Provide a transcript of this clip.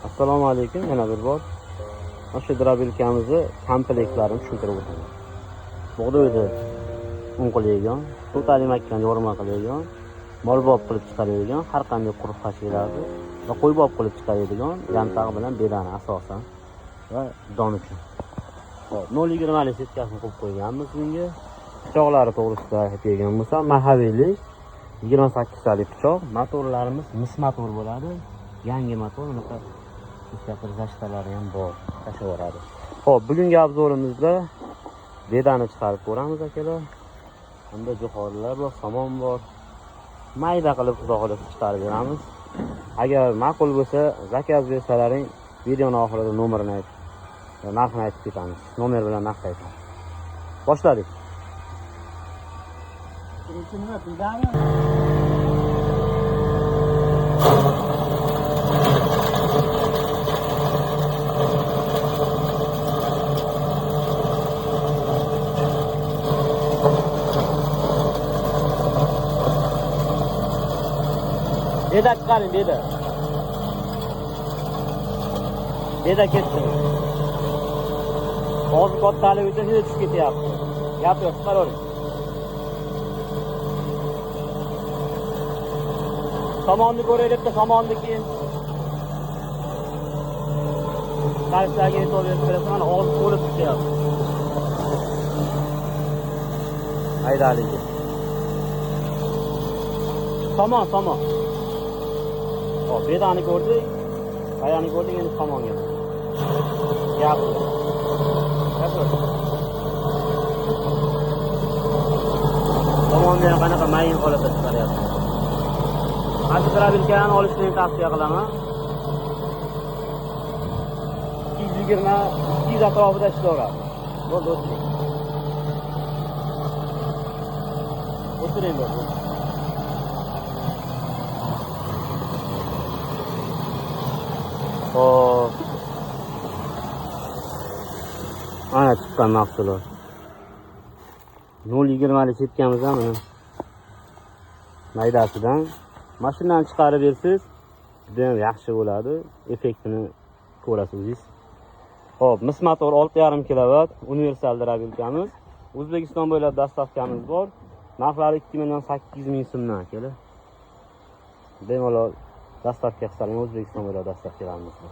Assalomu alaykum, yana bir bor. O'sha drobilkamizni komplektlarini tushuntirib o'taman. Bug'doyni un qilayotgan, suv talimakkan yorma qilayotgan, molbob qilib chiqaradigan, har qanday quruq tashkilotlarni va qo'ybob qilib chiqaradigan yantaq bilan bedani asosan va don uchun. Hop, 0.20 setkasini qo'yib qo'yganmiz bunga. Pichoqlari to'g'risida aytadigan bo'lsam, mahaviylik 28 talik pichoq, motorlarimiz mis motor bo'ladi. Yangi motor, bunaqa mustaqil zashtalari ham bor, tashaveradi. Xo'p, bugungi obzorimizda bedani chiqarib ko'ramiz akalar. Bunda jo'xorilar bor, somon bor. Mayda qilib xudo xohlasa chiqarib beramiz. Agar ma'qul bo'lsa, zakaz bersalaring, videoning oxirida nomerini aytib, narxini aytib ketamiz. Nomer bilan narx aytamiz. Boshladik. Beda chiqaring, beda. Beda ketdi. Hozir kattalik uchun juda tushib ketyapti. Gap yo'q, chiqaravering. Somonni ko'raylik, somonni keyin. Qarshidagi e'tibor berasan, hozir to'lib chiqyapti. Haydalik. Somon. Hop, bedani ko'rdik. Ayani ko'rdik, endi somonga. Gap. Somonni qanaqa mayin holatda chiqaryapti. Hozir drobilkani olishni tavsiya qilaman. 220 atrofida ishlayveradi. Bo'ldi, o'tiring. O'tiring bo'ldi. Hop. Ana chiqqan mahsulot. 0.20 sepkamiz ham mana maydasidan. Mashinani chiqarib bersiz, juda ham yaxshi bo'ladi. Effektini ko'rasiz o'zingiz. Hop, mis motor 6.5 kW universal drobilkamiz. O'zbekiston bo'ylab dastavkamiz bor. Narxlari 2.800.000 so'mdan kelar. Bemalol dastavka qilsangiz O'zbekiston bo'ylab dastavkalarimiz bor.